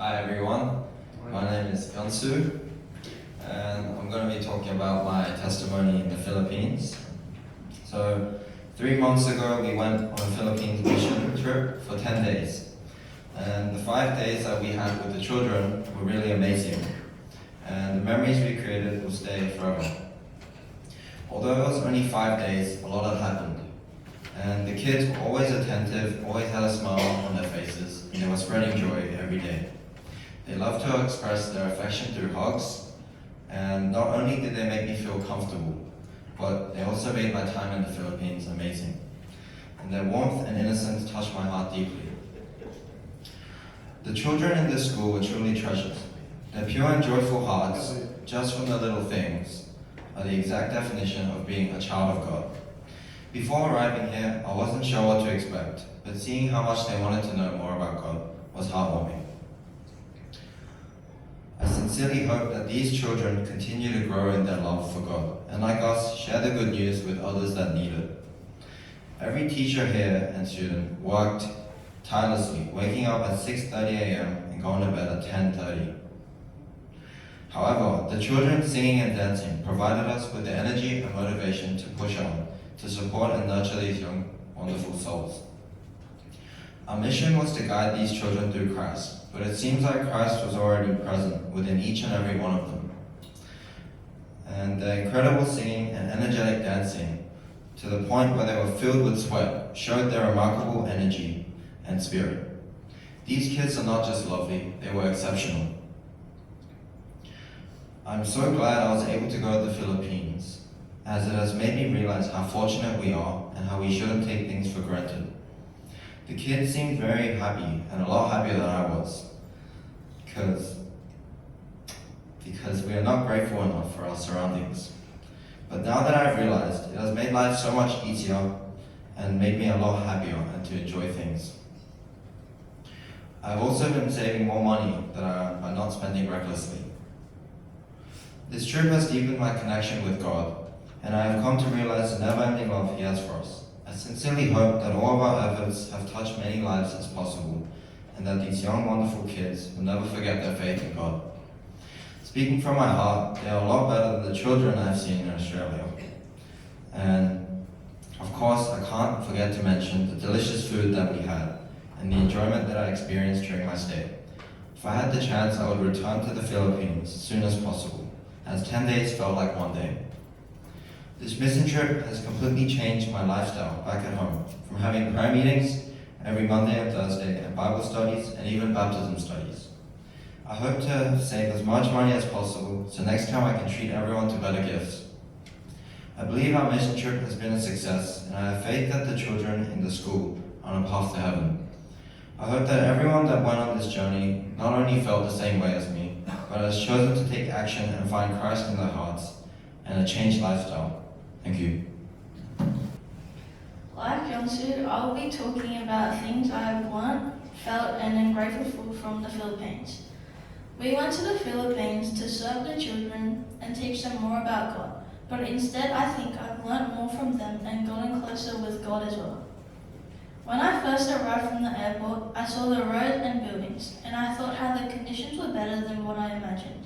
Hi everyone, my name is Yeonsu, and I'm going to be talking about my testimony in the Philippines. So, 3 months ago we went on a Philippines mission trip for 10 days. And the 5 days that we had with the children were really amazing. And the memories we created will stay forever. Although it was only 5 days, a lot had happened. And the kids were always attentive, always had a smile on their faces, and they were spreading joy every day. They loved to express their affection through hugs, and not only did they make me feel comfortable, but they also made my time in the Philippines amazing. And their warmth and innocence touched my heart deeply. The children in this school were truly treasures. Their pure and joyful hearts, just from the little things, are the exact definition of being a child of God. Before arriving here, I wasn't sure what to expect, but seeing how much they wanted to know more about God was heartwarming. I sincerely hope that these children continue to grow in their love for God, and like us, share the good news with others that need it. Every teacher here and student worked tirelessly, waking up at 6:30 a.m. and going to bed at 10:30. However, the children singing and dancing provided us with the energy and motivation to push on, to support and nurture these young, wonderful souls. Our mission was to guide these children through Christ, but it seems like Christ was already present within each and every one of them. And their incredible singing and energetic dancing, to the point where they were filled with sweat, showed their remarkable energy and spirit. These kids are not just lovely, they were exceptional. I'm so glad I was able to go to the Philippines, as it has made me realize how fortunate we are and how we shouldn't take things for granted. The kids seemed very happy, and a lot happier than I was, because we are not grateful enough for our surroundings. But now that I've realized, it has made life so much easier and made me a lot happier and to enjoy things. I've also been saving more money that I am by not spending recklessly. This trip has deepened my connection with God, and I have come to realize the never-ending love He has for us. I sincerely hope that all of our efforts have touched many lives as possible, and that these young, wonderful kids will never forget their faith in God. Speaking from my heart, they are a lot better than the children I've seen in Australia. And of course, I can't forget to mention the delicious food that we had, and the enjoyment that I experienced during my stay. If I had the chance, I would return to the Philippines as soon as possible, as 10 days felt like one day. This mission trip has completely changed my lifestyle back at home, from having prayer meetings every Monday and Thursday, and Bible studies, and even baptism studies. I hope to save as much money as possible, so next time I can treat everyone to better gifts. I believe our mission trip has been a success, and I have faith that the children in the school are on a path to heaven. I hope that everyone that went on this journey not only felt the same way as me, but has chosen to take action and find Christ in their hearts and a changed lifestyle. Thank you. Like Yeonsu, I will be talking about things I have learned, felt, and am grateful for from the Philippines. We went to the Philippines to serve the children and teach them more about God, but instead I think I've learned more from them and gotten closer with God as well. When I first arrived from the airport, I saw the roads and buildings, and I thought how the conditions were better than what I imagined.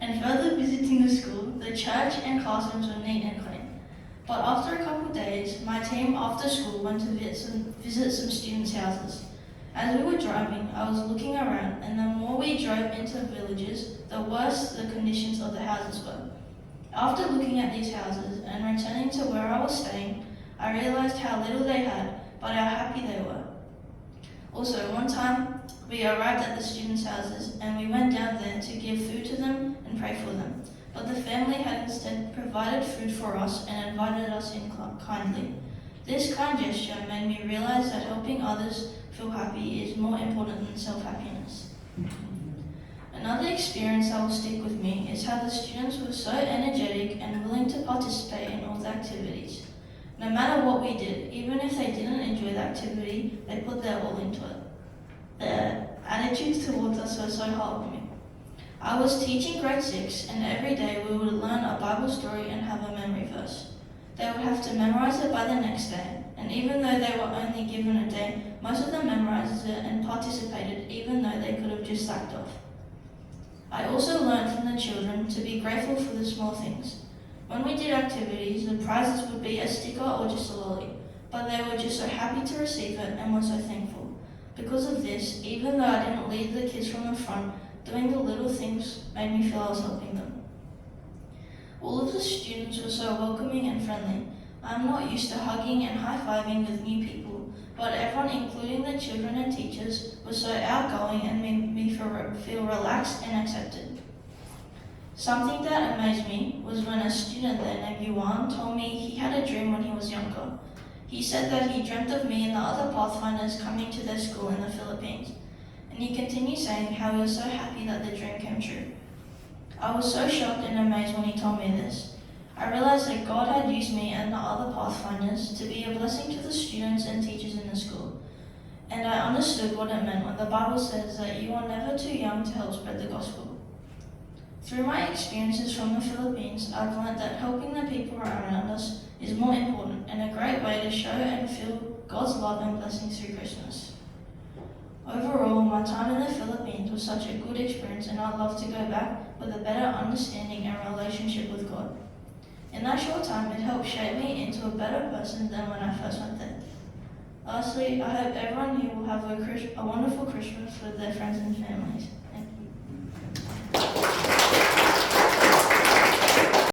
And further visiting the school, the church and classrooms were neat and clean. But after a couple of days, my team after school went to visit some students' houses. As we were driving, I was looking around, and the more we drove into villages, the worse the conditions of the houses were. After looking at these houses and returning to where I was staying, I realized how little they had, but how happy they were. Also, one time, we arrived at the students' houses and we went down there to give food to them and pray for them. But the family had instead provided food for us and invited us in kindly. This kind gesture made me realize that helping others feel happy is more important than self-happiness. Another experience that will stick with me is how the students were so energetic and willing to participate in all the activities. No matter what we did, even if they didn't enjoy the activity, they put their all into it. Their attitudes towards us were so heartwarming. I was teaching grade 6, and every day we would learn a Bible story and have a memory verse. They would have to memorize it by the next day, and even though they were only given a day, most of them memorized it and participated even though they could have just slacked off. I also learned from the children to be grateful for the small things. When we did activities, the prizes would be a sticker or just a lolly, but they were just so happy to receive it and were so thankful. Because of this, even though I didn't lead the kids from the front, doing the little things made me feel I was helping them. All of the students were so welcoming and friendly. I'm not used to hugging and high-fiving with new people, but everyone, including the children and teachers, was so outgoing and made me feel relaxed and accepted. Something that amazed me was when a student there named Yuan told me he had a dream when he was younger. He said that he dreamt of me and the other Pathfinders coming to their school in the Philippines, and he continued saying how he was so happy that the dream came true. I was so shocked and amazed when he told me this. I realized that God had used me and the other Pathfinders to be a blessing to the students and teachers in the school. And I understood what it meant when the Bible says that you are never too young to help spread the gospel. Through my experiences from the Philippines, I've learned that helping the people around us is more important and a great way to show and feel God's love and blessings through Christmas. Overall, my time in the Philippines was such a good experience, and I'd love to go back with a better understanding and relationship with God. In that short time, it helped shape me into a better person than when I first went there. Lastly, I hope everyone here will have a wonderful Christmas with their friends and families.